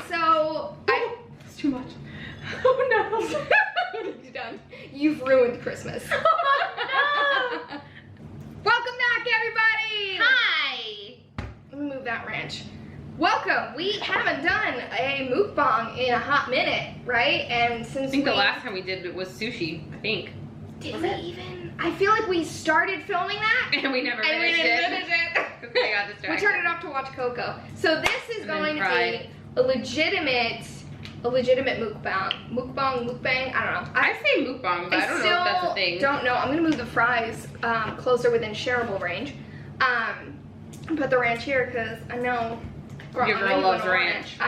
So it's too much. Oh no. You're done. You've ruined Christmas. Oh, no. Welcome back, everybody. Hi. Let me move that ranch. Welcome. We haven't done a mukbang in a hot minute, right? And since I think the last time we did it was sushi, I think. Did we even? I feel like we started filming that. And we never And we finished didn't it. finish it. Okay, I got distracted. We turned it off to watch Coco. So this is And then going to fried. be a legitimate mukbang. Mukbang, I don't know. I say mukbang, but I don't know if that's a thing. Don't know. I'm gonna move the fries closer within shareable range. Put the ranch here because I know Your I know girl you loves wanna ranch.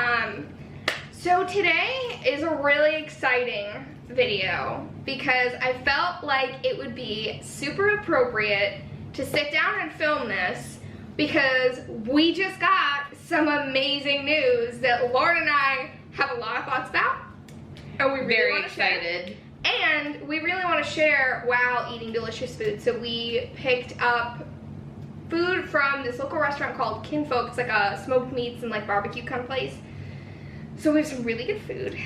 So today is a really exciting video because I felt like it would be super appropriate to sit down and film this because we just got some amazing news that Lauren and I have a lot of thoughts about, and we really Very want to share. excited. And we really want to share while eating delicious food. So we picked up food from this local restaurant called Kinfolk. It's like a smoked meats and like barbecue kind of place. So we have some really good food.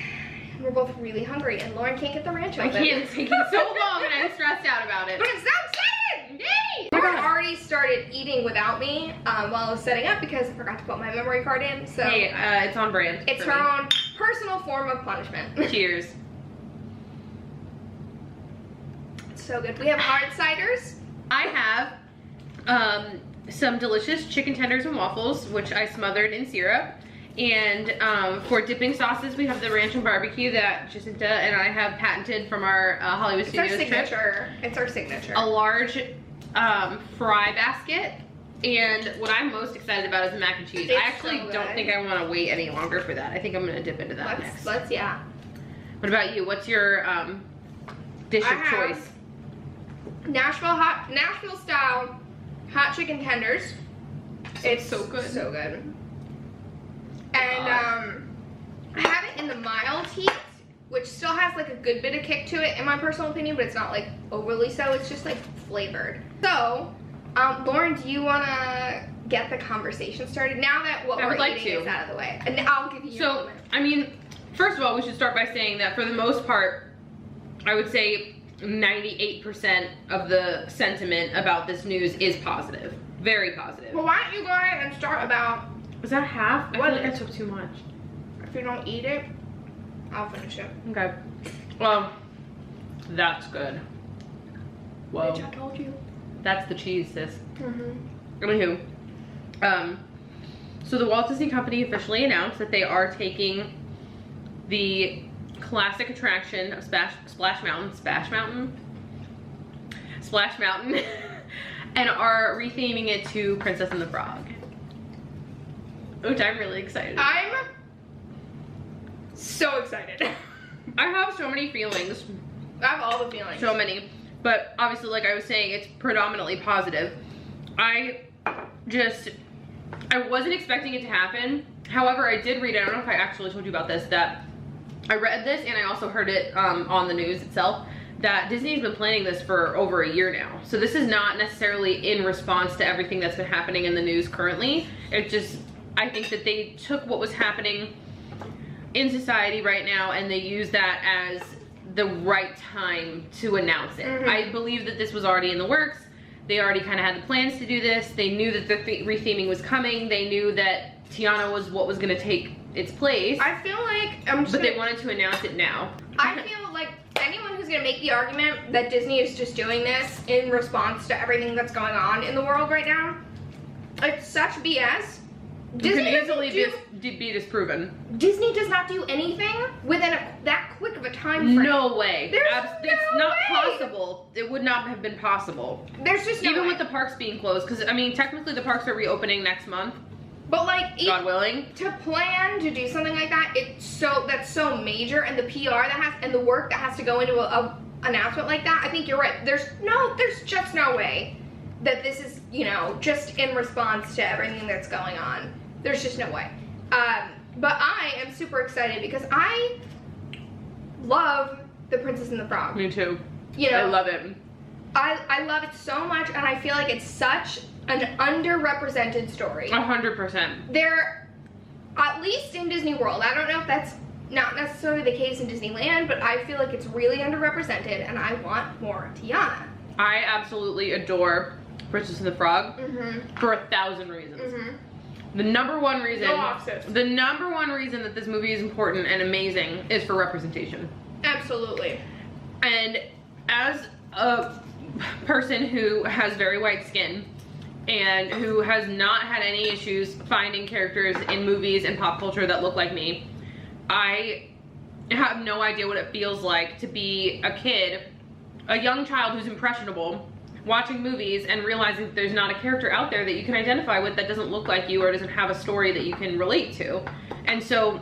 And we're both really hungry, and Lauren can't get the ranch I open. can't, it's taking so long and I'm stressed out about it. But I'm so excited! Yay! Lauren already started eating without me while I was setting up because I forgot to put my memory card in. So Hey, it's on brand. it's for her me. own personal form of punishment. Cheers. It's so good. We have hard ciders. I have some delicious chicken tenders and waffles, which I smothered in syrup. And for dipping sauces, we have the ranch and barbecue that Jacinta and I have patented from our Hollywood It's our Studios trip. signature. It's our signature. A large fry basket. And what I'm most excited about is the mac and cheese. It's I actually so don't good. think I want to wait any longer for that. I think I'm going to dip into that next. Let's, yeah. What about you? What's your dish I of have choice? Nashville style hot chicken tenders. It's so good. So good. And I have it in the mild heat, which still has like a good bit of kick to it in my personal opinion, but it's not like overly so. It's just like flavored. So, Lauren, do you want to get the conversation started now that what we're eating is out of the way? And I'll give you your So, moment. I mean, first of all, we should start by saying that for the most part, I would say 98% of the sentiment about this news is positive. Very positive. Well, why don't you go ahead and start about, Was that half? I What feel like I is- took too much. if you don't eat it, I'll finish it. Okay. Well, that's good. Whoa. Bitch, I told you. That's the cheese, sis. Mm-hmm. Anywho, so the Walt Disney Company officially announced that they are taking the classic attraction of Splash Mountain, and are retheming it to Princess and the Frog, which I'm really excited about. I'm so excited. I have so many feelings. I have all the feelings. So many, but obviously, like I was saying, it's predominantly positive. I wasn't expecting it to happen. However, I did read it. I don't know if I actually told you about this, that I read this and I also heard it on the news itself, that Disney's been planning this for over a year now. So this is not necessarily in response to everything that's been happening in the news currently. It just, I think that they took what was happening in society right now and they used that as the right time to announce it. Mm-hmm. I believe that this was already in the works. They already kind of had the plans to do this. They knew that the retheming was coming. They knew that Tiana was what was going to take its place. I feel like But they wanted to announce it now. I feel like anyone who's gonna make the argument that Disney is just doing this in response to everything that's going on in the world right now, it's such BS. Disney can doesn't easily be disproven. Disney does not do anything within that quick of a time frame. No way. There's It's no not way. possible. It would not have been possible. There's just no Even way. with the parks being closed, because I mean, technically the parks are reopening next month, But like, God willing. to plan to do something like that, that's so major, and the PR that has and the work that has to go into a announcement like that. I think you're right. There's just no way that this is, you know, just in response to everything that's going on. There's just no way. But I am super excited because I love The Princess and the Frog. Me too. You know, I love it. I love it so much, and I feel like it's such an underrepresented story. 100%. There at least in Disney World. I don't know if that's not necessarily the case in Disneyland, but I feel like it's really underrepresented, and I want more Tiana. I absolutely adore Princess and the Frog for 1,000 reasons. The number one reason, the number one reason that this movie is important and amazing is for representation. Absolutely. And as a person who has very white skin and who has not had any issues finding characters in movies and pop culture that look like me, I have no idea what it feels like to be a kid, a young child who's impressionable, watching movies and realizing that there's not a character out there that you can identify with that doesn't look like you or doesn't have a story that you can relate to. And so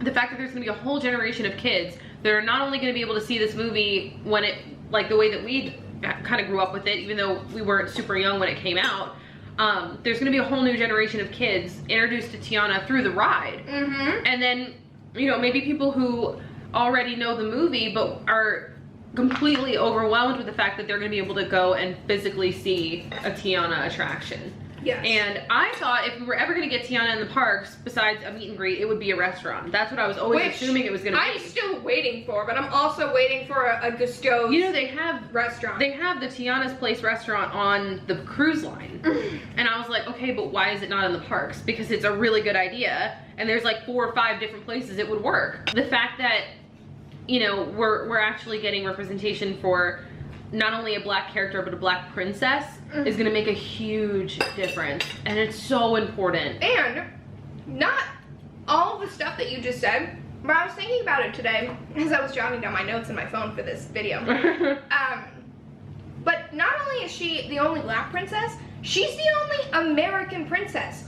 the fact that there's gonna be a whole generation of kids that are not only gonna be able to see this movie when it, like the way that we kind of grew up with it, even though we weren't super young when it came out, there's gonna be a whole new generation of kids introduced to Tiana through the ride. And then, you know, maybe people who already know the movie but are completely overwhelmed with the fact that they're going to be able to go and physically see a Tiana attraction. Yes. And I thought if we were ever going to get Tiana in the parks, besides a meet and greet, it would be a restaurant. That's what I was always assuming it was going to be. I'm still waiting for, but I'm also waiting for a Gusteau's. You know, they have restaurant. They have the Tiana's Place restaurant on the cruise line. And I was like, okay, but why is it not in the parks? Because it's a really good idea. And there's like 4 or 5 different places it would work. The fact that, you know, we're actually getting representation for not only a black character but a black princess is going to make a huge difference, and it's so important. And not all the stuff that you just said, but I was thinking about it today as I was jotting down my notes in my phone for this video. But not only is she the only black princess, she's the only American princess.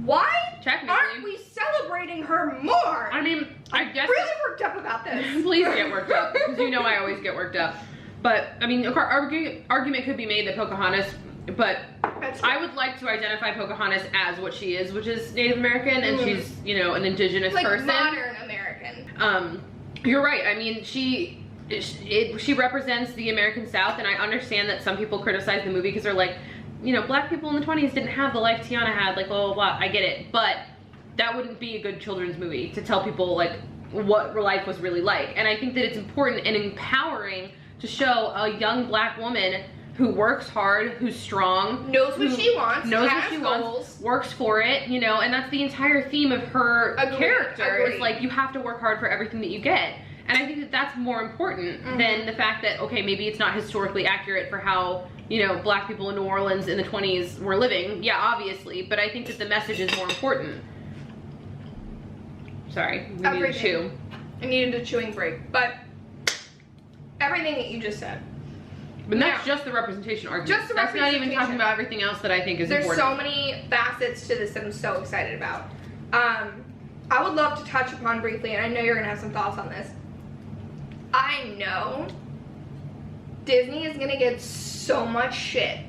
Why aren't we celebrating her more? I mean, I guess I'm really worked up about this. Please get worked up, because you know I always get worked up. But I mean, argument could be made that Pocahontas, but I would like to identify Pocahontas as what she is, which is Native American, and she's, you know, an indigenous person. Like modern American. You're right. I mean, she represents the American South, and I understand that some people criticize the movie because they're like, you know, black people in the 20s didn't have the life Tiana had, like blah, blah, blah. I get it, but that wouldn't be a good children's movie to tell people like what life was really like. And I think that it's important and empowering to show a young black woman who works hard, who's strong, knows what she wants, knows has what she goals, wants, works for it, you know, and that's the entire theme of her character. It's like, you have to work hard for everything that you get. And I think that that's more important than the fact that, okay, maybe it's not historically accurate for how, you know, black people in New Orleans in the 20s were living. Yeah, obviously, but I think that the message is more important. Sorry, we need to chew. I needed a chewing break, but everything that you just said. But that's just the representation argument. Just the that's representation. not even talking about everything else that I think is important. There's so many facets to this that I'm so excited about. I would love to touch upon briefly, and I know you're gonna have some thoughts on this. I know Disney is gonna get so much shit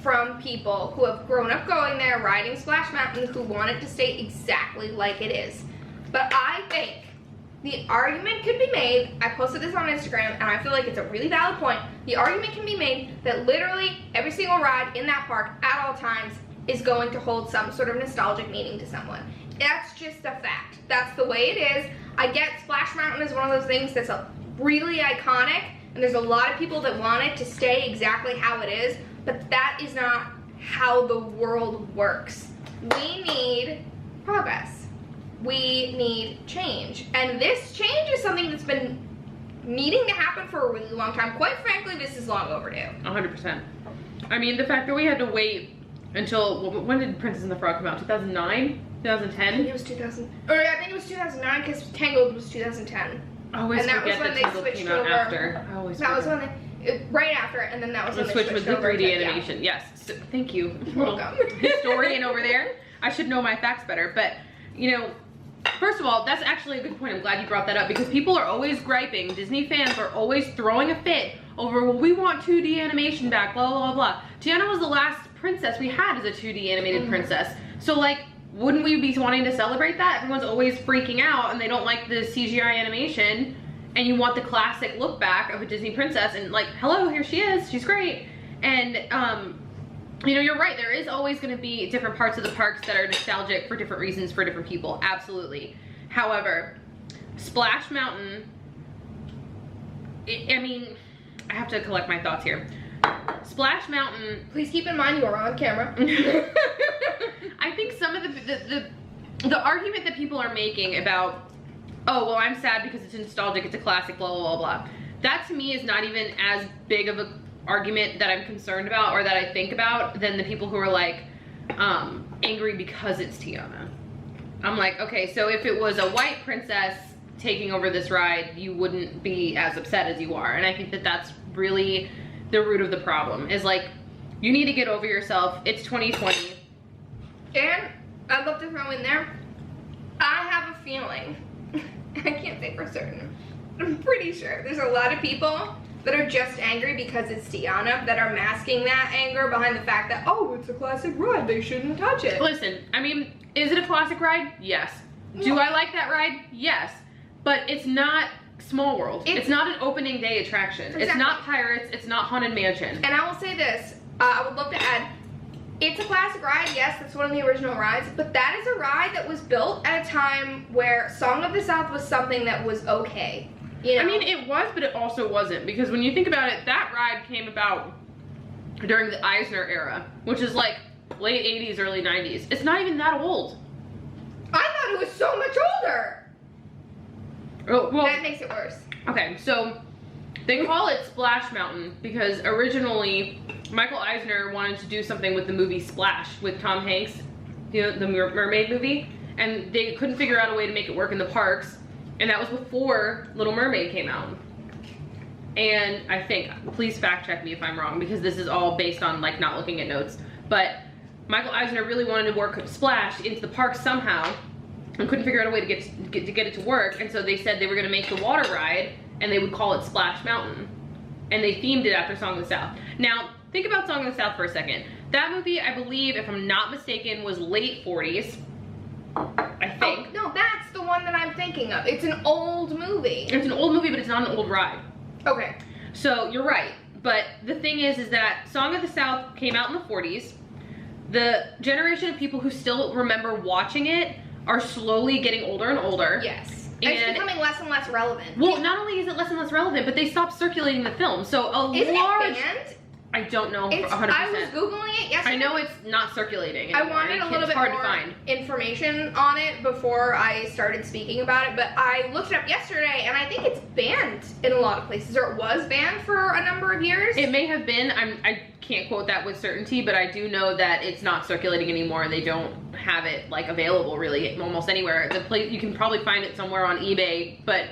from people who have grown up going there, riding Splash Mountain, who want it to stay exactly like it is. But I think the argument could be made, I posted this on Instagram, and I feel like it's a really valid point. The argument can be made that literally every single ride in that park at all times is going to hold some sort of nostalgic meaning to someone. That's just a fact. That's the way it is. I get Splash Mountain is one of those things that's really iconic, and there's a lot of people that want it to stay exactly how it is, but that is not how the world works. We need progress. We need change. And this change is something that's been needing to happen for a really long time. Quite frankly, this is long overdue. 100%. I mean, the fact that we had to wait until, when did Princess and the Frog come out? 2009? 2010? I think it was 2000. Or I think it was 2009 because Tangled was 2010. I always forget that Tangled came out after. I always forget. That was when they, right after, and then that was when they switched with the over 3D animation. Yes. So, thank you. Welcome. Historian over there. I should know my facts better. But, you know, first of all, that's actually a good point. I'm glad you brought that up because people are always griping. Disney fans are always throwing a fit over, well, we want 2D animation back, blah, blah, blah, blah. Tiana was the last princess we had as a 2D animated princess. So, like, wouldn't we be wanting to celebrate that? Everyone's always freaking out and they don't like the CGI animation, and you want the classic look back of a Disney princess, and like, hello, here she is, she's great. And you know, you're right. There is always going to be different parts of the parks that are nostalgic for different reasons for different people. Absolutely. However, Splash Mountain, I mean, I have to collect my thoughts here. Splash Mountain. Please keep in mind you are on camera. I think some of the argument that people are making about, oh, well, I'm sad because it's nostalgic, it's a classic, blah, blah, blah, blah. That to me is not even as big of a argument that I'm concerned about or that I think about than the people who are like angry because it's Tiana. I'm like, okay, so if it was a white princess taking over this ride, you wouldn't be as upset as you are. And I think that that's really the root of the problem, is like, you need to get over yourself. It's 2020. And I'd love to throw in there, I have a feeling, I can't say for certain, I'm pretty sure there's a lot of people that are just angry because it's Tiana, that are masking that anger behind the fact that, oh, it's a classic ride, they shouldn't touch it. Listen, I mean, is it a classic ride? Yes. Do I like that ride? Yes. But it's not Small World. It's not an opening day attraction. Exactly. It's not Pirates. It's not Haunted Mansion. And I will say this, I would love to add, it's a classic ride, yes, that's one of the original rides, but that is a ride that was built at a time where Song of the South was something that was okay. You know? I mean, it was, but it also wasn't, because when you think about it, that ride came about during the Eisner era, which is like late 80s, early 90s. It's not even that old. I thought it was so much older. Oh, well, that makes it worse. Okay, so they call it Splash Mountain because originally Michael Eisner wanted to do something with the movie Splash with Tom Hanks, you know, the mermaid movie, and they couldn't figure out a way to make it work in the parks. And that was before Little Mermaid came out. And I think, please fact check me if I'm wrong, because this is all based on like not looking at notes. But Michael Eisner really wanted to work Splash into the park somehow and couldn't figure out a way to get it to work. And so they said they were gonna make the water ride and they would call it Splash Mountain. And they themed it after Song of the South. Now, think about Song of the South for a second. That movie, I believe, if I'm not mistaken, was late 40s. I think. Oh, no, that's the one that I'm thinking of. It's an old movie. It's an old movie, but it's not an old ride. Okay. So you're right. But the thing is that Song of the South came out in the 40s. The generation of people who still remember watching it are slowly getting older and older. Yes. And it's becoming less and less relevant. Well, not only is it less and less relevant, but they stopped circulating the film. So Isn't it banned? I don't know 100%. I was Googling it yesterday. I know it's not circulating anymore. I wanted a little bit more information on it before I started speaking about it, but I looked it up yesterday and I think it's banned in a lot of places, or it was banned for a number of years. It may have been. I can't quote that with certainty, but I do know that it's not circulating anymore and they don't have it like available really almost anywhere. The place, you can probably find it somewhere on eBay, but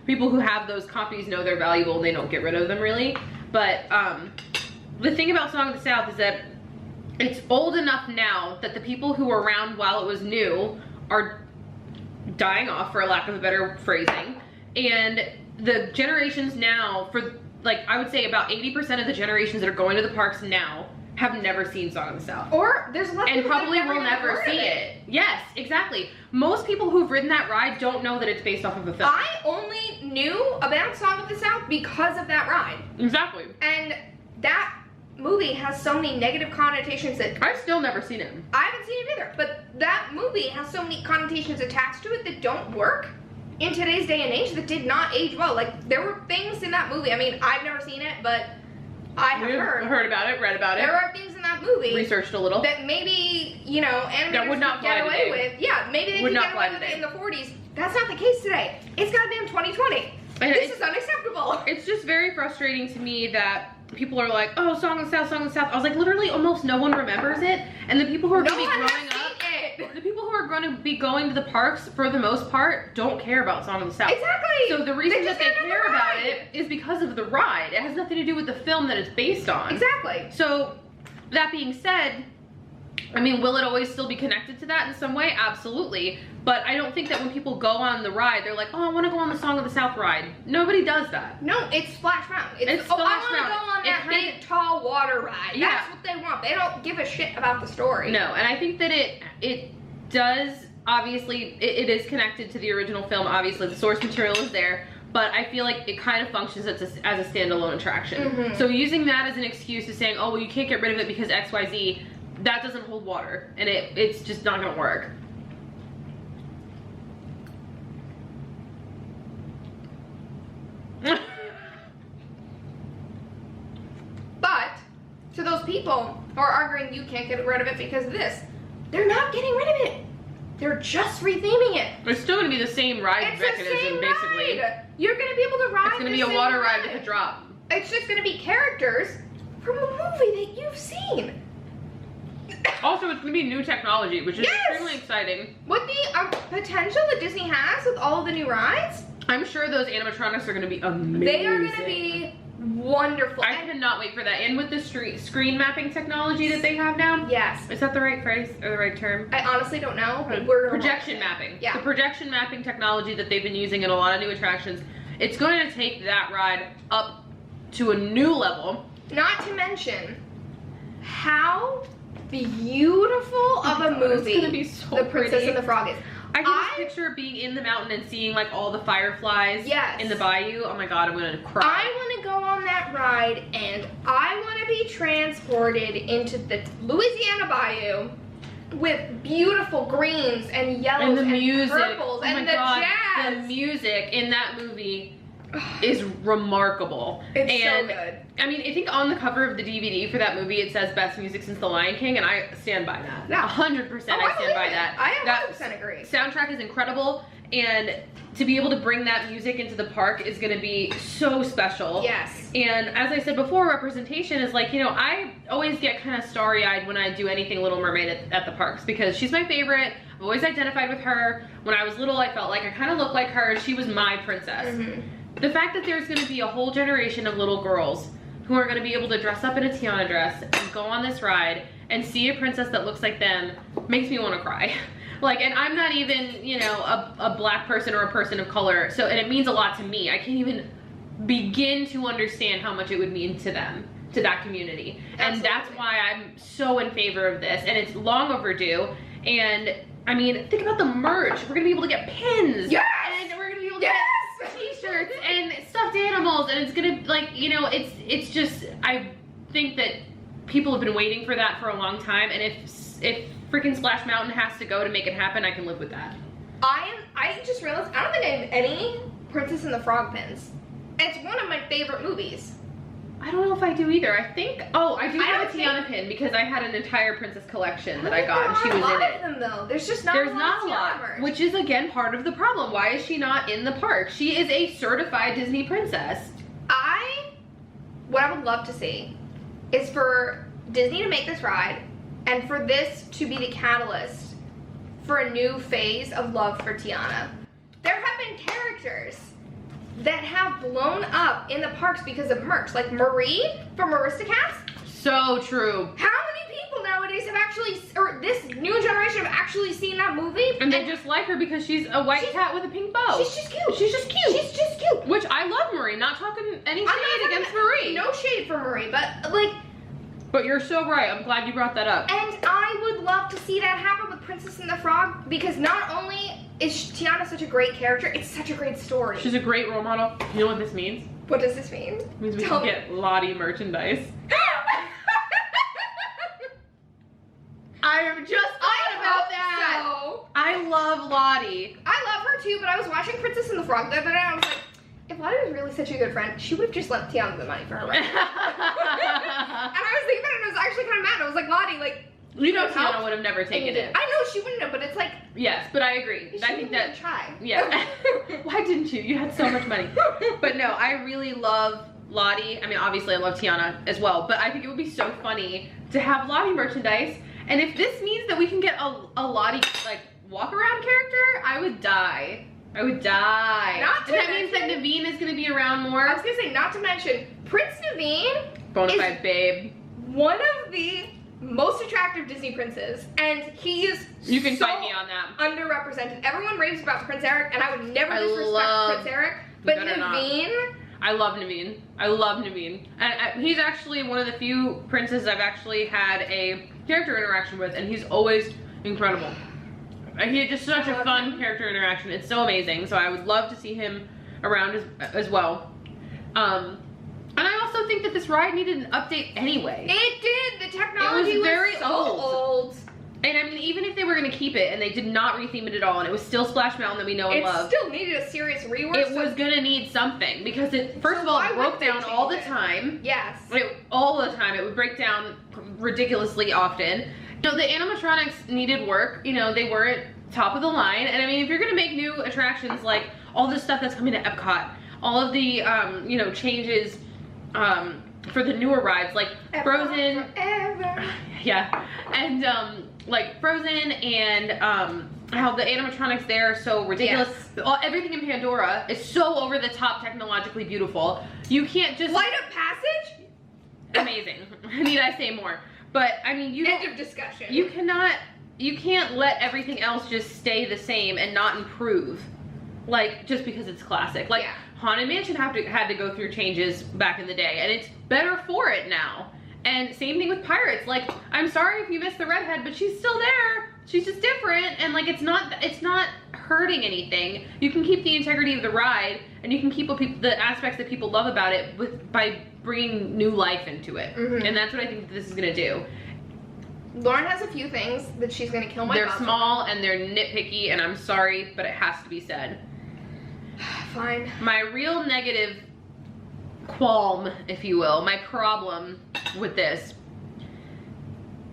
people who have those copies know they're valuable and they don't get rid of them really. But the thing about Song of the South is that it's old enough now that the people who were around while it was new are dying off, for a lack of a better phrasing. And the generations now, for like, I would say about 80% of the generations that are going to the parks now have never seen Song of the South. Or there's a lot of and people probably will never see it. Yes, exactly. Most people who've ridden that ride don't know that it's based off of a film. I only knew about Song of the South because of that ride. Exactly. And that movie has so many negative connotations that I've still never seen it. I haven't seen it either, but that movie has so many connotations attached to it that don't work in today's day and age, that did not age well. Like, there were things in that movie, I mean, I've never seen it, but I have heard about it, read about it. There are things in that movie researched a little that maybe, you know, animators would not get away with. Yeah, maybe they could get away with it in the 40s. That's not the case today. It's goddamn 2020. This is unacceptable. It's just very frustrating to me that people are like, oh, Song of the South, Song of the South. I was like, literally almost no one remembers it. And the people who are going to be growing up, the people who are going to be going to the parks for the most part don't care about Song of the South. Exactly. So the reason that they care about it is because of the ride. It has nothing to do with the film that it's based on. Exactly. So that being said, I mean, will it always still be connected to that in some way? Absolutely. But I don't think that when people go on the ride, they're like, oh, I want to go on the Song of the South ride. Nobody does that. No, it's Splash Mountain. It's oh, Splash I want to Mountain. go on that big, tall water ride. Yeah. That's what they want. They don't give a shit about the story. No, and I think that it does, obviously, it is connected to the original film. Obviously, the source material is there. but I feel like it kind of functions as a standalone attraction. So using that as an excuse to saying, oh, well, you can't get rid of it because XYZ, that doesn't hold water, and it's just not gonna work. But to those people who are arguing you can't get rid of it because of this, they're not getting rid of it. They're just retheming it. It's still gonna be the same ride It's mechanism, the same basically. ride. You're gonna be able to ride. It's gonna be a water ride with a drop. It's just gonna be characters from a movie that you've seen. Also, it's gonna be new technology, which is Yes! extremely exciting. With the potential that Disney has with all of the new rides, I'm sure those animatronics are gonna be amazing. they are gonna be wonderful. I cannot wait for that. And with the screen mapping technology that they have now. Yes. Is that the right phrase or the right term? I honestly don't know. But we're Projection mapping. Yeah. The projection mapping technology that they've been using in a lot of new attractions. It's going to take that ride up to a new level. Not to mention how beautiful of a movie It's gonna be so The Princess pretty. and the Frog is. I can just picture being in the mountain and seeing like all the fireflies in the bayou. Oh my god, I'm gonna cry. I want to go on that ride and I want to be transported into the Louisiana bayou with beautiful greens and yellows And the music. purples Oh and my the god, jazz. the music in that movie is remarkable. It's and so good. I mean, I think on the cover of the DVD for that movie it says best music since The Lion King, and I stand by that. Yeah. 100% I stand by that. I That 100% agree. soundtrack is incredible, and to be able to bring that music into the park is going to be so special. Yes. And as I said before, representation is like, you know, I always get kind of starry-eyed when I do anything Little Mermaid at the parks because she's my favorite. I've always identified with her. When I was little, I felt like I kind of looked like her. She was my princess. The fact that there's going to be a whole generation of little girls who are going to be able to dress up in a Tiana dress and go on this ride and see a princess that looks like them makes me want to cry. Like, and I'm not even, you know, a black person or a person of color, so, and it means a lot to me. I can't even begin to understand how much it would mean to them, to that community. Absolutely. And that's why I'm so in favor of this, and it's long overdue. And I mean, think about the merch. We're gonna be able to get pins. Yes! And we're gonna be able to get t-shirts and stuffed animals, and it's gonna, like, you know, it's just, I think that people have been waiting for that for a long time, and if freaking Splash Mountain has to go to make it happen, I can live with that. I just realized I don't think I have any Princess and the Frog pins. It's one of my favorite movies. I don't know if I do either. I think, oh, I do I have a don't Tiana pin because I had an entire princess collection that I got, and she There was are in a lot it. of them though. There's just not There's a lot not of a lot, Tiana merch. which is again part of the problem. Why is she not in the park? She is a certified Disney princess. What I would love to see is for Disney to make this ride and for this to be the catalyst for a new phase of love for Tiana. There have been characters that have blown up in the parks because of merch, like Marie from Aristocats. So true. How many people nowadays have actually, or this new generation have actually seen that movie? And they just like her because she's a white cat with a pink bow. She's just cute. She's just cute. She's just cute. Which I love Marie. Not talking any I'm not shade talking against about- Marie. No shade for Marie, but like, But you're so right. I'm glad you brought that up. and I would love to see that happen with Princess and the Frog because not only is Tiana such a great character, it's such a great story. She's a great role model. You know what this means? What does this mean? It means we Tell can me. get Lottie merchandise. I am just thought about that. So. I love Lottie. I love her too, but I was watching Princess and the Frog the other day and I was like, if Lottie was really such a good friend, she would have just lent Tiana the money for her rent. And I was thinking about it and I was actually kind of mad. I was like, Lottie, like, You know help? Tiana would have never taken it. I know she wouldn't have, but it's like, Yes, but I agree. she I think wouldn't that even try. yeah. Why didn't you? You had so much money. But no, I really love Lottie. I mean, obviously I love Tiana as well, but I think it would be so funny to have Lottie merchandise. And if this means that we can get a Lottie like walk around character, I would die. I would die. Not to and that means that mention- Naveen is going to be around more. I was gonna say, not to mention, Prince Naveen, Bonafide babe. one of the most attractive Disney princes, and he is You can so fight me on that. underrepresented. Everyone raves about Prince Eric, and I would never I disrespect love- Prince Eric, but better not. Naveen, I love Naveen. I love Naveen. And he's actually one of the few princes I've actually had a character interaction with, and he's always incredible. And he had just such a fun character interaction. It's so amazing. So I would love to see him around as well. And I also think that this ride needed an update anyway. It did. The technology was very so old. And I mean, even if they were going to keep it and they did not retheme it at all and it was still Splash Mountain that we know and It love. still needed a serious rework. It was going to need something because it, first of all, it broke down all the time. Yes. All the time. It would break down ridiculously often. You know, the animatronics needed work. You know, they weren't top of the line. And I mean, if you're going to make new attractions like all this stuff that's coming to Epcot, all of the, you know, changes for the newer rides like Frozen. Forever. Yeah. And like Frozen and how the animatronics there are so ridiculous. Yes. Everything in Pandora is so over the top, technologically beautiful. You can't just Flight of Passage? amazing. Need I say more? But I mean, you End of discussion. you can't let everything else just stay the same and not improve. Like just because it's classic. Like Yeah. Haunted Mansion had to go through changes back in the day, and it's better for it now. And same thing with Pirates. Like, I'm sorry if you missed the redhead, but she's still there. She's just different, and like it's not hurting anything. You can keep the integrity of the ride, and you can keep the aspects that people love about it by bringing new life into it. Mhm. And that's what I think that this is gonna do. Lauren has a few things that she's gonna kill my They're thoughts small and they're nitpicky, and I'm sorry, but it has to be said. on. Fine. My real negative qualm, if you will, my problem with this.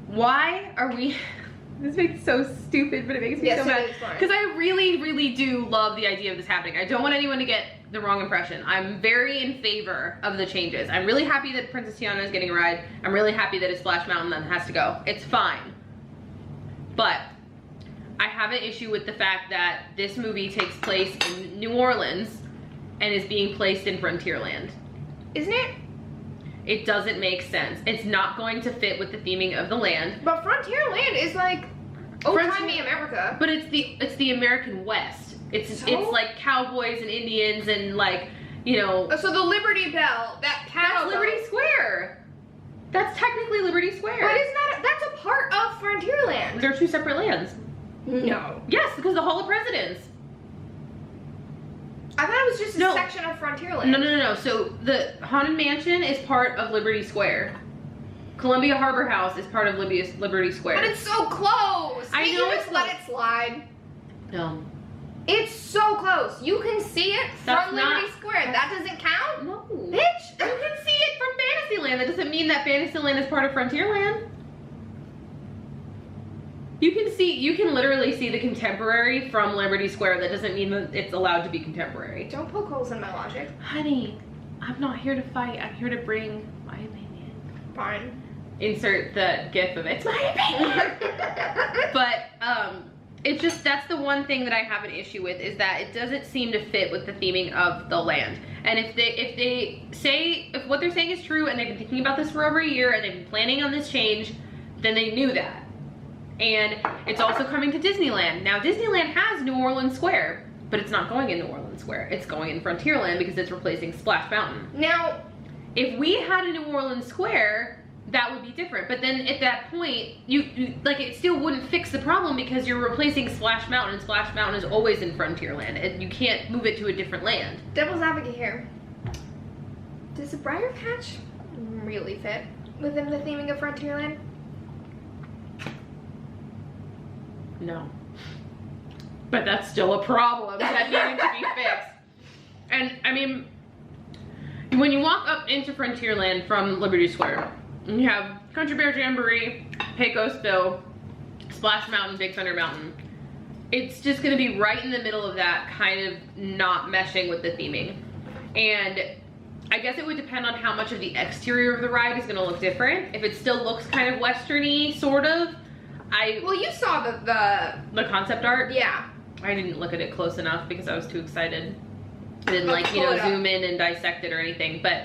Why are we... This makes it so stupid, but it makes me Yes, so mad. it is, Lauren. Because I really, really do love the idea of this happening. I don't want anyone to get the wrong impression. I'm very in favor of the changes. I'm really happy that Princess Tiana is getting a ride. I'm really happy that it's Splash Mountain that has to go. It's fine. But I have an issue with the fact that this movie takes place in New Orleans and is being placed in Frontierland. Isn't it? It doesn't make sense. It's not going to fit with the theming of the land. But Frontierland is like old-timey America. But it's the American West. It's like cowboys and Indians and like, you know. So the Liberty Bell, that cattle. That's Liberty Square. That's technically Liberty Square. But isn't that's a part of Frontierland? They're two separate lands. No. Yes, because the Hall of Presidents. I thought it was just a section of Frontierland. No. So the Haunted Mansion is part of Liberty Square. Columbia Harbor House is part of Liberty Square. But it's so close. I Can't know you it's just let it slide. No. It's so close. You can see it That's from not- Liberty Square. That doesn't count? No. Bitch. You can see it from Fantasyland. That doesn't mean that Fantasyland is part of Frontierland. You can literally see the Contemporary from Liberty Square. That doesn't mean that it's allowed to be contemporary. Don't poke holes in my logic. Honey, I'm not here to fight. I'm here to bring my opinion. Fine. Insert the gif of it's my opinion. But it just, that's the one thing that I have an issue with, is that it doesn't seem to fit with the theming of the land. And if what they're saying is true and they've been thinking about this for over a year and they've been planning on this change, then they knew that. And it's also coming to Disneyland. Now Disneyland has New Orleans Square, but it's not going in New Orleans Square. It's going in Frontierland because it's replacing Splash Mountain. Now, if we had a New Orleans Square, that would be different. But then at that point, you like, it still wouldn't fix the problem because you're replacing Splash Mountain, and Splash Mountain is always in Frontierland. And you can't move it to a different land. devil's advocate here. Does the Briar Patch really fit within the theming of Frontierland? No. But that's still a problem that needed to be fixed. And I mean, when you walk up into Frontierland from Liberty Square, you have Country Bear Jamboree, Pecos Bill, Splash Mountain, Big Thunder Mountain. It's just gonna be right in the middle of that, kind of not meshing with the theming. And I guess it would depend on how much of the exterior of the ride is gonna look different. If it still looks kind of westerny, sort of, Well, you saw the concept art? yeah. I didn't look at it close enough because I was too excited. I didn't Let's pull it up. zoom in and dissect it or anything, but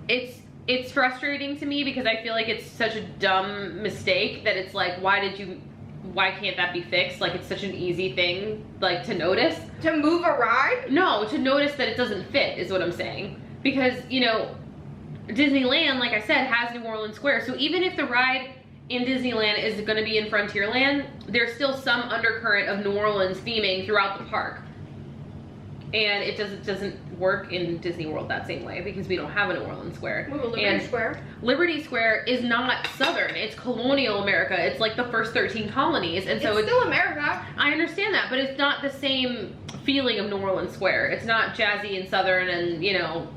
it's frustrating to me because I feel like it's such a dumb mistake that it's like, why can't that be fixed? Like, it's such an easy thing, like, to notice. To move a ride? No, to notice that it doesn't fit is what I'm saying. Because, you know, Disneyland, like I said, has New Orleans Square. So even if the ride in Disneyland is going to be in Frontierland, there's still some undercurrent of New Orleans theming throughout the park. And it doesn't work in Disney World that same way because we don't have a New Orleans Square. We have a Liberty Square. Liberty Square is not Southern. It's colonial America. It's like the first 13 colonies. And so it's still America. I understand that, but it's not the same feeling of New Orleans Square. It's not jazzy and Southern and, you know,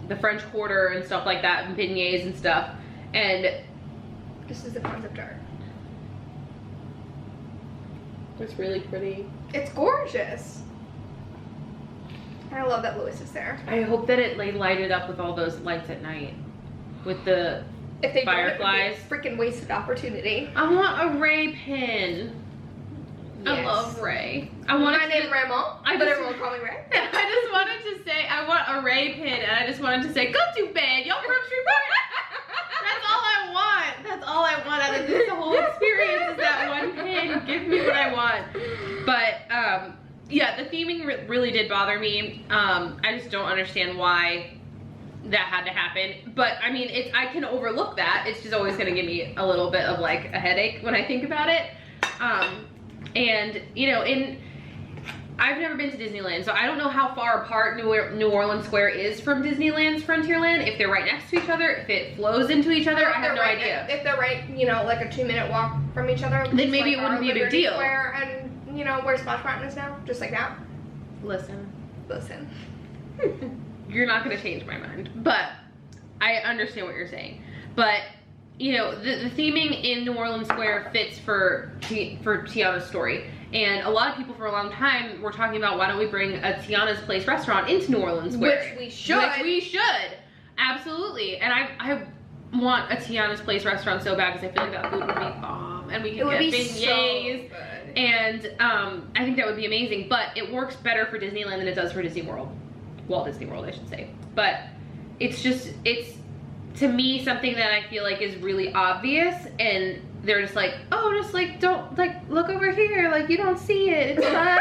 the French Quarter and stuff like that and beignets and stuff. And this is the concept art. It's really pretty. It's gorgeous. I love that Louis is there. I hope that it like lighted up with all those lights at night, with the if they fireflies. Don't, it would be a freaking wasted opportunity. I want a Ray pin. Yes. I love Ray. I want my name Raymond, but everyone call me Ray. I just wanted to say I want a Ray pin, and I just wanted to say go to bed, y'all from Shreveport. That's all I want. That's all I want out of this whole experience is that one pin. Give me what I want. But yeah, the theming really did bother me. I just don't understand why that had to happen. But I mean, I can overlook that. It's just always gonna give me a little bit of like a headache when I think about it. And you know, I've never been to Disneyland, so I don't know how far apart New Orleans Square is from Disneyland's Frontierland, if they're right next to each other, if it flows into each other, I have no idea. If they're right, you know, like a 2-minute walk from each other. Then maybe it wouldn't be a big deal. Square and, you know, where Splash Mountain is now, just like that. Listen. You're not gonna change my mind, but I understand what you're saying. But you know, the theming in New Orleans Square fits for Tiana's story. And a lot of people for a long time were talking about why don't we bring a Tiana's Place restaurant into New Orleans Square. Which we should. Which we should. Absolutely. And I want a Tiana's Place restaurant so bad because I feel like that food would be bomb. And we could get beignets. So good. And I think that would be amazing. But it works better for Disneyland than it does for Disney World. Walt Disney World, I should say. But it's to me something that I feel like is really obvious, and they're just like, oh, just like don't like look over here, like you don't see it, it's fine.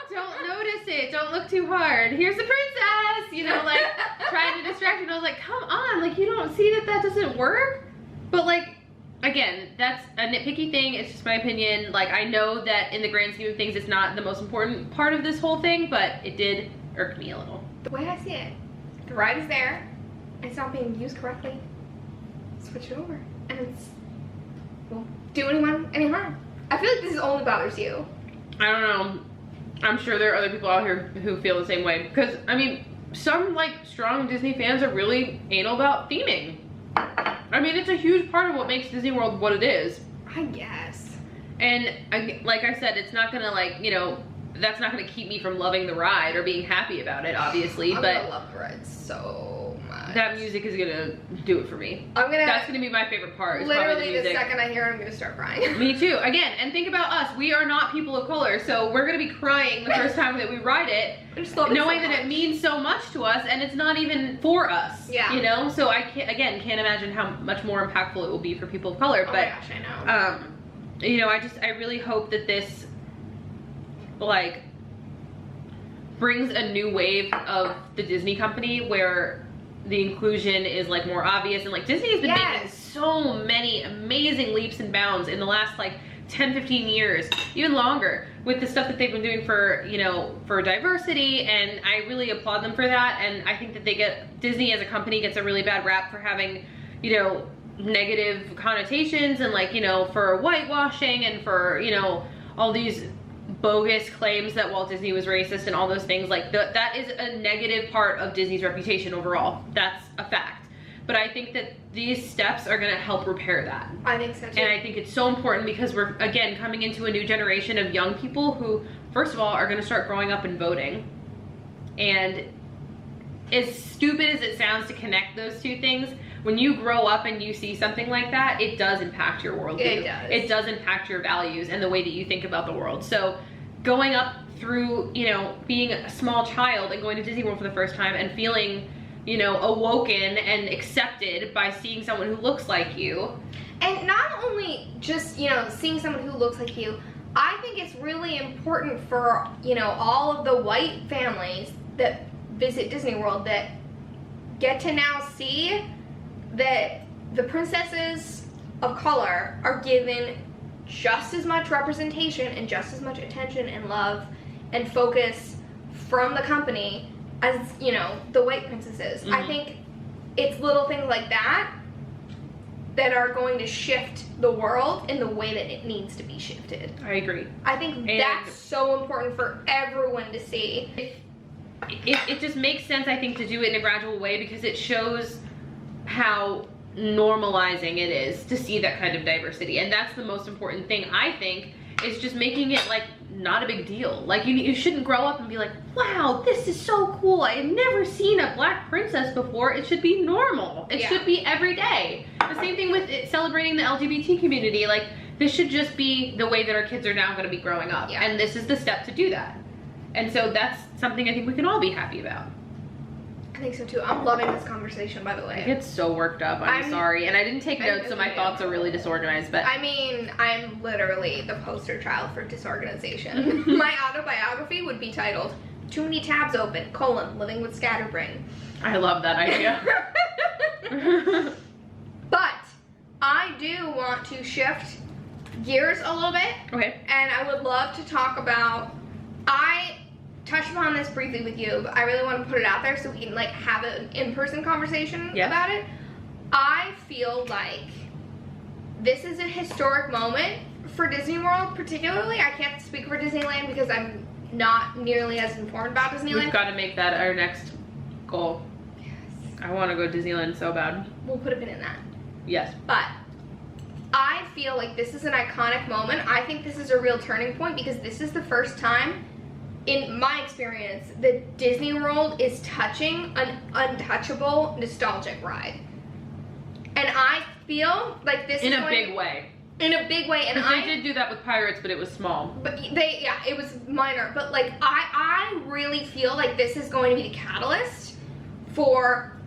Don't notice it, don't look too hard, here's the princess, you know, like trying to distract you. And I was like, come on, like you don't see that doesn't work. But like, again, that's a nitpicky thing, it's just my opinion. Like I know that in the grand scheme of things it's not the most important part of this whole thing, but it did irk me a little. The way I see it, the ride is there, it's not being used correctly, switch it over, and won't do anyone any harm. I feel like this only bothers you. I don't know. I'm sure there are other people out here who feel the same way. Because, I mean, some, like, strong Disney fans are really anal about theming. I mean, it's a huge part of what makes Disney World what it is. I guess. And, like I said, it's not gonna, like, you know, that's not gonna keep me from loving the ride or being happy about it, obviously. I'm but gonna love the ride so much. That music is gonna do it for me. That's gonna be my favorite part. Literally the second I hear it, I'm gonna start crying. Me too. Again, and think about us. We are not people of color, so we're gonna be crying the first time that we ride it, knowing that it means so much to us, and it's not even for us. Yeah. You know. So I can't imagine how much more impactful it will be for people of color. Oh but my gosh, I know. You know, I really hope that this like brings a new wave of the Disney company where the inclusion is like more obvious, and like Disney has been making so many amazing leaps and bounds in the last like 10-15 years, even longer, with the stuff that they've been doing for, you know, for diversity, and I really applaud them for that. And I think that Disney as a company gets a really bad rap for having, you know, negative connotations and like, you know, for whitewashing and for, you know, all these bogus claims that Walt Disney was racist and all those things. Like that is a negative part of Disney's reputation overall. That's a fact. But I think that these steps are gonna help repair that. I think so too. And I think it's so important because we're, again, coming into a new generation of young people who, first of all, are gonna start growing up and voting. And as stupid as it sounds to connect those two things, when you grow up and you see something like that, it does impact your worldview. It does. It does impact your values and the way that you think about the world. So going up through, you know, being a small child and going to Disney World for the first time and feeling, you know, awoken and accepted by seeing someone who looks like you. And not only just, you know, seeing someone who looks like you, I think it's really important for, you know, all of the white families that visit Disney World that get to now see that the princesses of color are given just as much representation and just as much attention and love and focus from the company as, you know, the white princesses. I think it's little things like that that are going to shift the world in the way that it needs to be shifted. I agree. I think that's so important for everyone to see. It just makes sense, I think, to do it in a gradual way, because it shows how normalizing it is to see that kind of diversity. And that's the most important thing, I think, is just making it like not a big deal. Like you shouldn't grow up and be like, wow, this is so cool, I have never seen a black princess before. It should be normal. It should be every day. The same thing with celebrating the LGBT community. Like, this should just be the way that our kids are now going to be growing up. And this is the step to do that. And so that's something I think we can all be happy about. I think so too. I'm loving this conversation, by the way. I get so worked up. I'm sorry. And I didn't take notes, so my thoughts are really disorganized. But I mean, I'm literally the poster child for disorganization. My autobiography would be titled, Too Many Tabs Open, Living with Scatterbrain. I love that idea. But I do want to shift gears a little bit. Okay. And I would love to talk about, I touched upon this briefly with you, but I really want to put it out there so we can like have an in-person conversation about it. I feel like this is a historic moment for Disney World, particularly. I can't speak for Disneyland because I'm not nearly as informed about Disneyland. We've got to make that our next goal. Yes. I want to go to Disneyland so bad. We'll put a pin in that. Yes. But I feel like this is an iconic moment. I think this is a real turning point because this is the first time, in my experience, that Disney World is touching an untouchable nostalgic ride. And I feel like this is in a big way. In a big way. And they did do that with Pirates, but it was small. But it was minor. But like I really feel like this is going to be the catalyst for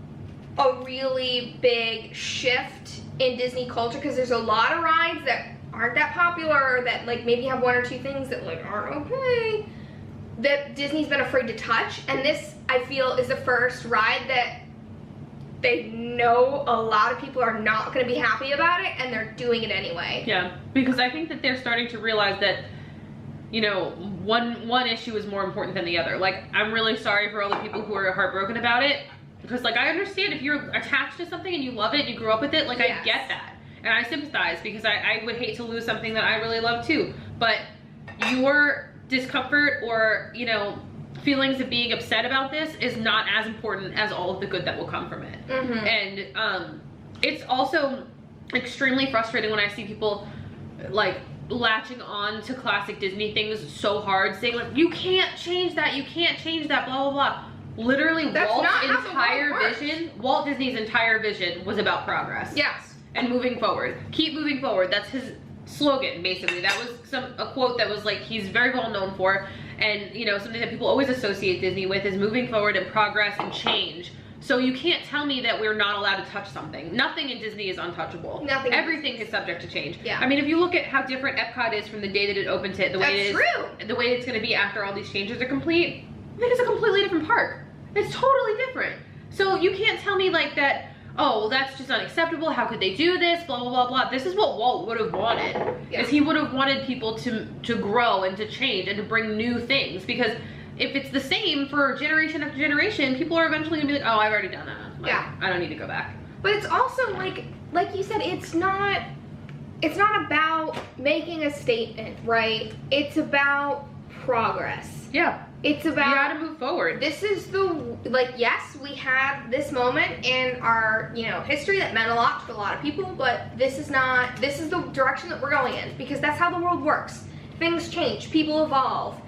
a really big shift in Disney culture, because there's a lot of rides that aren't that popular, or that like maybe have one or two things that like aren't okay, that Disney's been afraid to touch. And this, I feel, is the first ride that they know a lot of people are not going to be happy about it, and they're doing it anyway. Yeah, because I think that they're starting to realize that, you know, one issue is more important than the other. Like, I'm really sorry for all the people who are heartbroken about it, because like I understand if you're attached to something and you love it and you grew up with it, like I get that. And I sympathize, because I would hate to lose something that I really love too. But your discomfort or, you know, feelings of being upset about this is not as important as all of the good that will come from it. And it's also extremely frustrating when I see people like latching on to classic Disney things so hard, saying like, you can't change that, you can't change that, blah blah blah. Literally, Walt Disney's entire vision was about progress. Yes. And moving forward. Keep moving forward. That's his slogan, basically. That was a quote that was like, he's very well known for. And, you know, something that people always associate Disney with is moving forward and progress and change. So you can't tell me that we're not allowed to touch something. Nothing in Disney is untouchable. Everything is subject to change. Yeah. I mean, if you look at how different Epcot is from the day that it opened to the way the way it's going to be after all these changes are complete, I think it's a completely different park. It's totally different. So you can't tell me like that, oh, well, that's just unacceptable. How could they do this? Blah, blah, blah, blah. This is what Walt would have wanted. Is he would have wanted people to grow and to change and to bring new things. Because if it's the same for generation after generation, people are eventually going to be like, oh, I've already done that. Like, I don't need to go back. But it's also like you said, it's not about making a statement, right? It's about progress. Yeah. It's about, you gotta move forward. This is yes, we had this moment in our, you know, history that meant a lot to a lot of people, but this is the direction that we're going in, because that's how the world works. Things change, people evolve,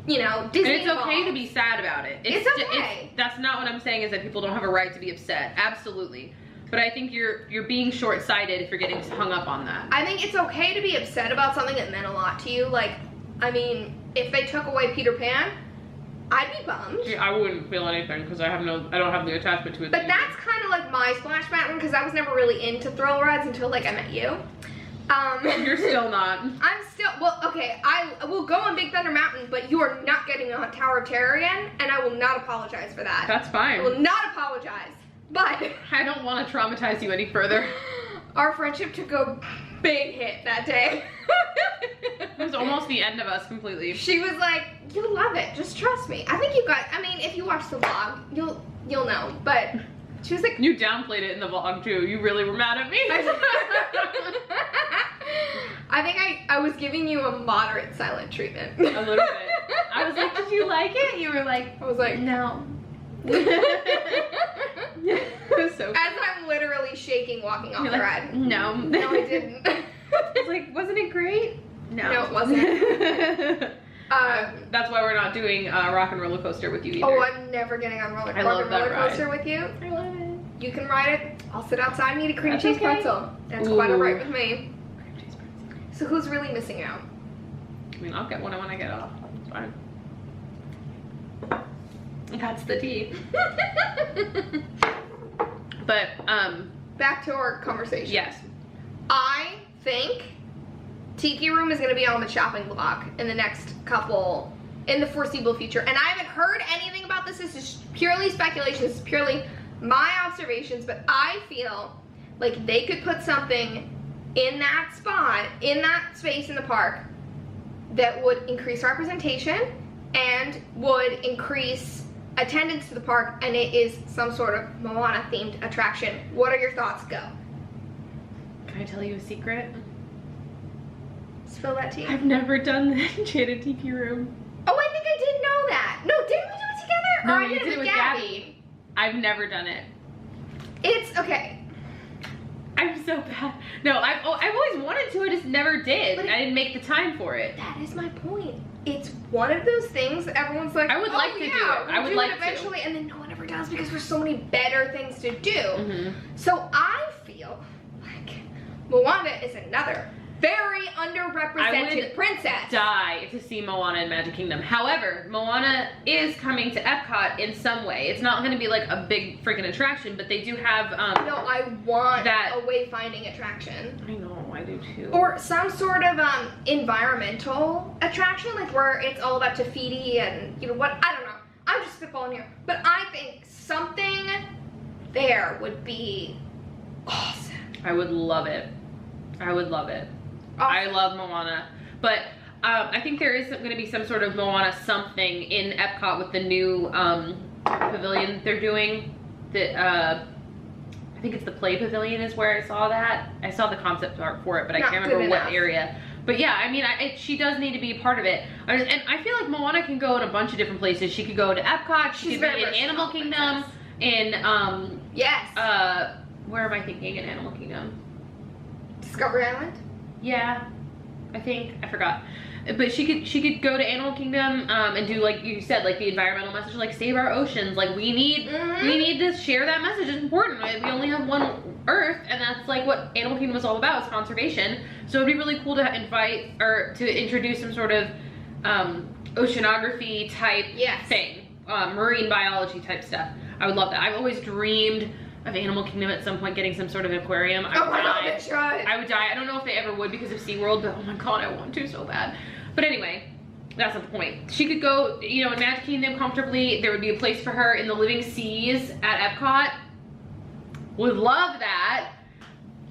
you know, Disney and it's evolves. okay to be sad about it. It's okay. That's not what I'm saying, is that people don't have a right to be upset. Absolutely. But I think you're being short-sighted if you're getting hung up on that. I think it's okay to be upset about something that meant a lot to you. Like, I mean, if they took away Peter Pan, I'd be bummed. Yeah, I wouldn't feel anything because I don't have the attachment to it. But that's kind of like my Splash Mountain, because I was never really into thrill rides until like I met you. You're still not. I'm still, well, okay, I will go on Big Thunder Mountain, but you are not getting on Tower of Terror again, and I will not apologize for that. That's fine. I will not apologize, but I don't want to traumatize you any further. Our friendship took a big hit that day. It was almost the end of us completely. She was like, you'll love it, just trust me. I think you guys, I mean, if you watch the vlog, you'll know, but she was like. You downplayed it in the vlog too. You really were mad at me. I think I was giving you a moderate silent treatment. A little bit. I was like, did you like it? You were like, I was like, no. So as I'm literally shaking walking off the like, ride. No. No, I didn't. I was like, wasn't it great? No, it wasn't. That's why we're not doing Rock and Roller Coaster with you either. Oh, I'm never getting on roller coaster with you. I love it. You can ride it. I'll sit outside and eat a cream That's cheese okay. pretzel. That's quite alright with me. Cream cheese pretzel. So who's really missing out? I mean, I'll get one when I get off. It's fine. That's the tea. But, back to our conversation. yes. I think Tiki Room is going to be on the chopping block in the next couple, in the foreseeable future. And I haven't heard anything about this. This is purely speculation. This is purely my observations. But I feel like they could put something in that spot, in that space in the park, that would increase representation and would increase attendance to the park, and it is some sort of Moana themed attraction. What are your thoughts? Go. Can I tell you a secret? Spill that tea. I've never done the Enchanted Tiki Room. Oh, I think I did know that. No, didn't we do it together? No, Or I you did it with Gabby. I've never done it. It's okay. I'm so bad. No, I've always wanted to, I just never did. But I didn't make the time for it. That is my point. It's one of those things that everyone's like, I would like to do it. I would like to. Eventually, and then no one ever does because there's so many better things to do. Mm-hmm. So I feel like Moana is another very underrepresented princess. Die to see Moana in Magic Kingdom. However, Moana is coming to Epcot in some way. It's not going to be like a big freaking attraction, but they do have No, I want that a wayfinding attraction. I know, I do too. Or some sort of environmental attraction, like where it's all about Tafiti and you know what, I don't know. I'm just spitballing here. But I think something there would be awesome. I would love it. I would love it. Awesome. I love Moana, but I think there is going to be some sort of Moana something in Epcot with the new pavilion they're doing. That I think it's the Play Pavilion is where I saw that. I saw the concept art for it, but I can't remember what area. But yeah, I mean, she does need to be a part of it. And I feel like Moana can go in a bunch of different places. She could go to Epcot. She could be in Animal Kingdom. In yes. Where am I thinking in Animal Kingdom? Discovery Island. Yeah, I forgot. But she could go to Animal Kingdom and do, like you said, like the environmental message, like save our oceans. Like we need to share that message. It's important. Right? We only have one Earth, and that's like what Animal Kingdom is all about, is conservation. So it'd be really cool to invite or to introduce some sort of oceanography type thing, marine biology type stuff. I would love that. I've always dreamed of Animal Kingdom at some point getting some sort of aquarium. I would die. I would die. I don't know if they ever would because of SeaWorld, but oh my god, I want to so bad. But anyway, that's not the point. She could go, you know, in Magic Kingdom comfortably. There would be a place for her in the Living Seas at Epcot. Would love that.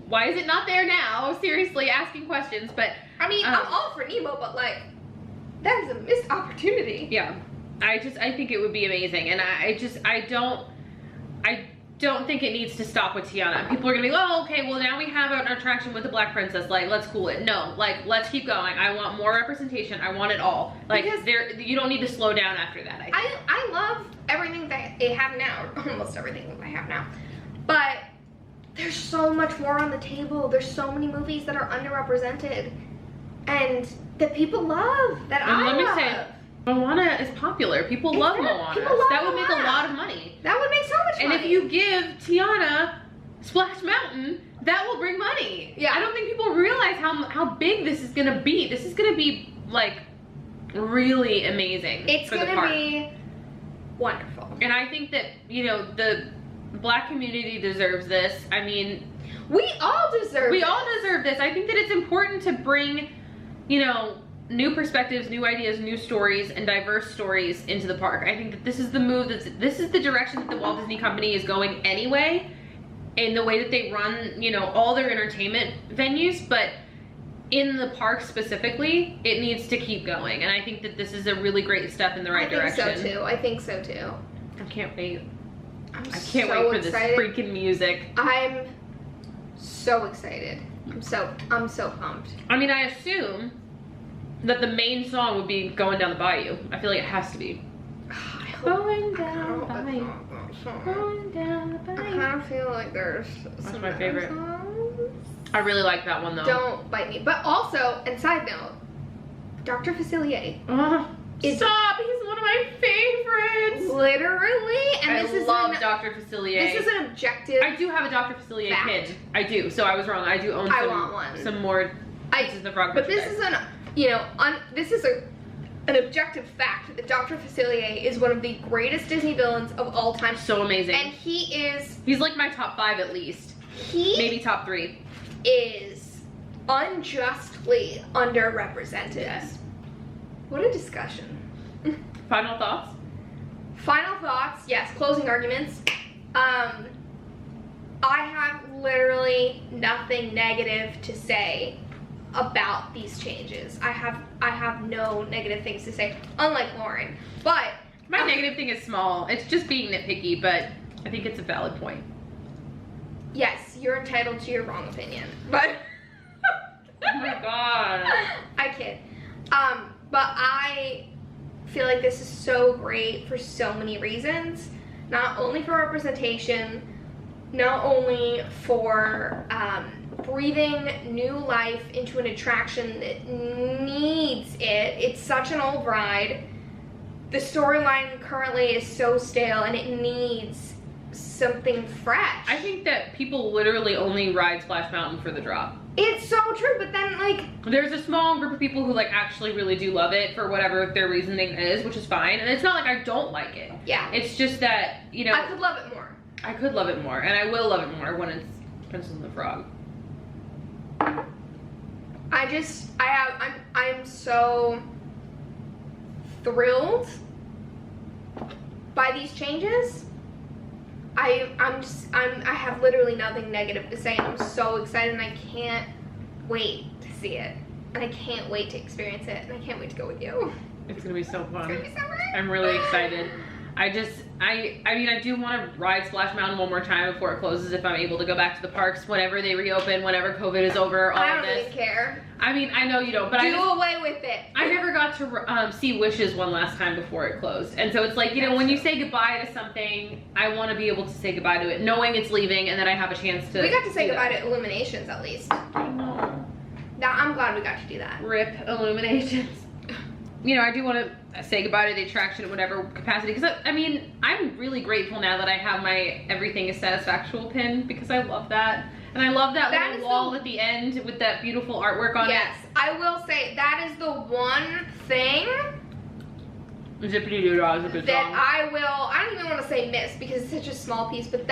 Why is it not there now? Seriously, asking questions. But I mean, I'm all for Nemo, but like, that is a missed opportunity. Yeah, I think it would be amazing, and I don't think it needs to stop with Tiana. People are gonna be, oh, okay, well now we have an attraction with the Black Princess, like let's cool it. No, like let's keep going. I want more representation. I want it all. Like you don't need to slow down after that. I love everything that they have now, or almost everything that they have now. But there's so much more on the table. There's so many movies that are underrepresented and that people love, that I love. Let me say, Moana is popular. People love Moana. That would make a lot of money. That would make so much money. And if you give Tiana Splash Mountain, that will bring money. Yeah. I don't think people realize how big this is gonna be. This is gonna be like really amazing. It's gonna be wonderful. And I think that, you know, the Black community deserves this. I mean, we all deserve this. I think that it's important to bring, you know, new perspectives, new ideas, new stories, and diverse stories into the park. I think that this is the move, this is the direction that the Walt Disney Company is going anyway, in the way that they run, you know, all their entertainment venues. But in the park specifically, it needs to keep going. And I think that this is a really great step in the right direction. I think so too. I can't wait. I can't wait for this freaking music. I'm so excited. I'm so pumped. I mean, I assume that the main song would be Going Down the Bayou. I feel like it has to be. Going down the bayou. Going down the bayou. I kind of feel like there's That's my favorite. I really like that one though. Don't bite me. But also, and side note, Dr. Facilier. Stop! He's one of my favorites. Literally, and I love Dr. Facilier. This is an objective. I do have a Dr. Facilier pin. I do. So I was wrong. I do own some more. This is the frog. But this is this is an objective fact that Dr. Facilier is one of the greatest Disney villains of all time. So amazing. And he's like my top 5 at least. Maybe top 3. Is unjustly underrepresented. Yes. What a discussion. Final thoughts? Final thoughts, yes, closing arguments. I have literally nothing negative to say about these changes. I have no negative things to say, unlike Lauren. But my negative thing is small. It's just being nitpicky, but I think it's a valid point. Yes, you're entitled to your wrong opinion, but oh my god. I kid. But I feel like this is so great for so many reasons. Not only for representation, not only for breathing new life into an attraction that needs it. It's such an old ride. The storyline currently is so stale and it needs something fresh. I think that people literally only ride Splash Mountain for the drop. It's so true, but then like there's a small group of people who like actually really do love it for whatever their reasoning is, which is fine. And it's not like I don't like it. Yeah. It's just that, you know, I could love it more. I could love it more, and I will love it more when it's Princess and the Frog. I'm so thrilled by these changes. I have literally nothing negative to say, and I'm so excited, and I can't wait to see it, and I can't wait to experience it, and I can't wait to go with you. It's gonna be so fun. It's gonna be so great. I'm really excited. I mean, I do want to ride Splash Mountain one more time before it closes if I'm able to go back to the parks whenever they reopen, whenever COVID is over, all of this. I don't even care. I mean, I know you don't, but do away with it. I never got to see Wishes one last time before it closed. And so it's like, you know, when you say goodbye to something, I want to be able to say goodbye to it, knowing it's leaving, and then I have a chance to. We got to say goodbye to Illuminations at least. I know. Now, I'm glad we got to do that. RIP Illuminations. You know, I do want to say goodbye to the attraction in whatever capacity, because I mean, I'm really grateful now that I have my Everything is Satisfactual pin, because I love that. And I love that little wall at the end with that beautiful artwork on it. Yes, I will say that is the one thing Zippity Doo Dah is a good that song. I don't even want to say miss because it's such a small piece, but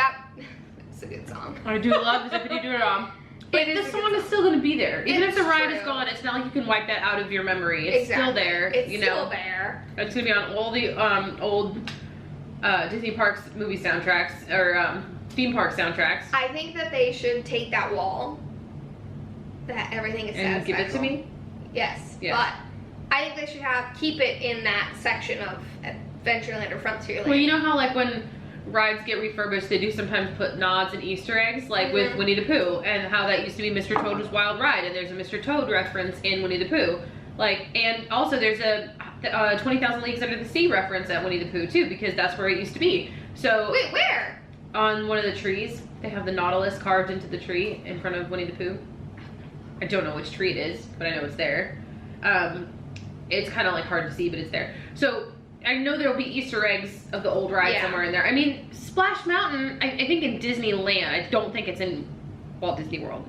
it's a good song. I do love Zippity Doo Dah. But the song is still going to be there. Even if the ride is gone, it's not like you can wipe that out of your memory. It's still there. It's you still know. there. It's going to be on all the old Disney Parks movie soundtracks, or theme park soundtracks. I think that they should take that wall, that Everything is and give it to me? Yes. But I think they should keep it in that section of Adventureland or Frontierland. Well, you know how like when rides get refurbished, they do sometimes put nods and Easter eggs, like with Winnie the Pooh, and how that used to be Mr. Toad's Wild Ride, and there's a Mr. Toad reference in Winnie the Pooh. Like, and also there's a 20,000 Leagues Under the Sea reference at Winnie the Pooh too, because that's where it used to be. So wait, where? On one of the trees, they have the Nautilus carved into the tree in front of Winnie the Pooh. I don't know which tree it is, but I know it's there. It's kind of like hard to see, but it's there. So I know there'll be Easter eggs of the old ride somewhere in there. I mean, Splash Mountain, I think in Disneyland, I don't think it's in Walt Disney World.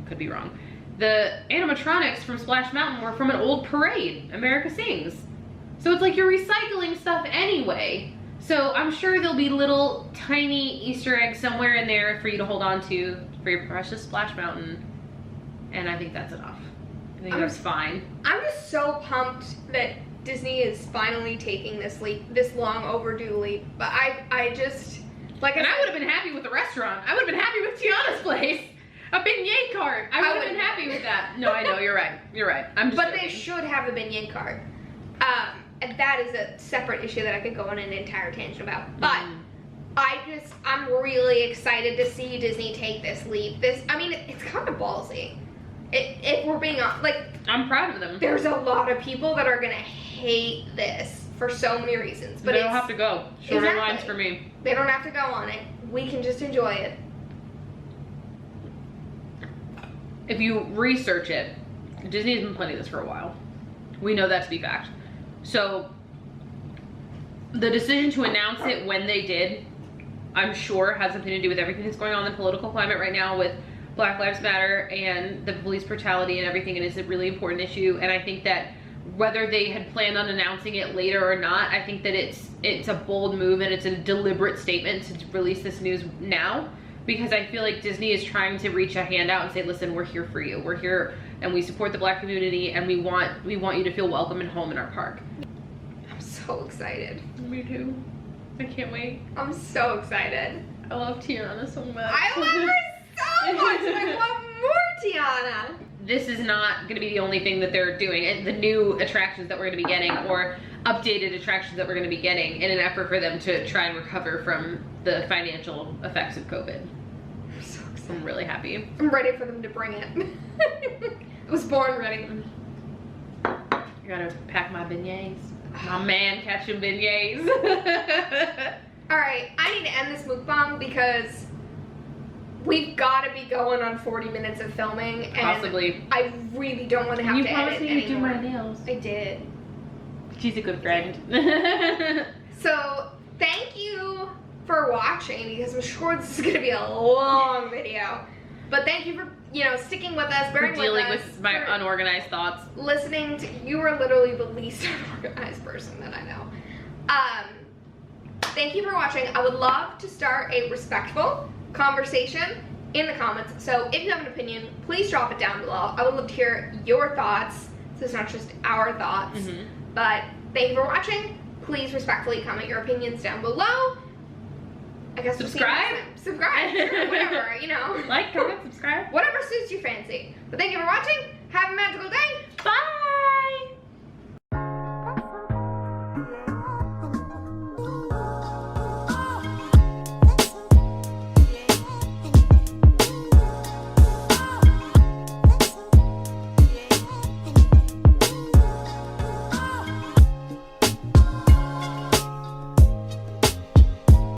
Could be wrong. The animatronics from Splash Mountain were from an old parade, America Sings. So it's like you're recycling stuff anyway. So I'm sure there'll be little tiny Easter eggs somewhere in there for you to hold on to for your precious Splash Mountain. And I think that's enough. I think that's fine. I'm just so pumped that Disney is finally taking this leap, this long overdue leap. But I just, like, and I would have been happy with the restaurant. I would have been happy with Tiana's place. A beignet cart. I would have been happy with that. No, I know, you're right. You're right. I'm just But joking. they should have a beignet cart. And that is a separate issue that I could go on an entire tangent about. But I'm really excited to see Disney take this leap. I mean, it's kind of ballsy. If we're being honest, like, I'm proud of them. there's a lot of people that are gonna hate this for so many reasons. But they don't have to go. Shorter lines for me. They don't have to go on it. We can just enjoy it. If you research it, Disney has been planning this for a while. We know that to be fact. So the decision to announce it when they did, I'm sure has something to do with everything that's going on in the political climate right now with Black Lives Matter and the police brutality and everything. It is a really important issue, and I think that whether they had planned on announcing it later or not, I think that it's a bold move and it's a deliberate statement to release this news now, because I feel like Disney is trying to reach a hand out and say, listen, we're here for you. We're here and we support the Black community, and we want you to feel welcome and home in our park. I'm so excited. Me too. I can't wait. I'm so excited. I love Tiana so much. I love her so much, and I want more Tiana. This is not going to be the only thing that they're doing, and the new attractions that we're going to be getting, or updated attractions that we're going to be getting, in an effort for them to try and recover from the financial effects of COVID. I'm so excited. I'm really happy. I'm ready for them to bring it. I was born ready. I gotta pack my beignets. My man catching beignets. Alright, I need to end this mukbang because we've got to be going on 40 minutes of filming, and Possibly. I really don't want to have to edit anymore. do my nails. I did. She's a good friend. So, thank you for watching, because I'm sure this is going to be a long video. But thank you for, sticking with us, bearing Dealing with us. with my unorganized thoughts. Listening to, you are literally the least unorganized person that I know. Thank you for watching. I would love to start a respectful conversation in the comments. So if you have an opinion, please drop it down below. I would love to hear your thoughts. So it's not just our thoughts. But thank you for watching. Please respectfully comment your opinions down below. I guess Subscribe? Subscribe, sure, whatever, Like, comment, subscribe. Whatever suits your fancy. But thank you for watching. Have a magical day. Bye!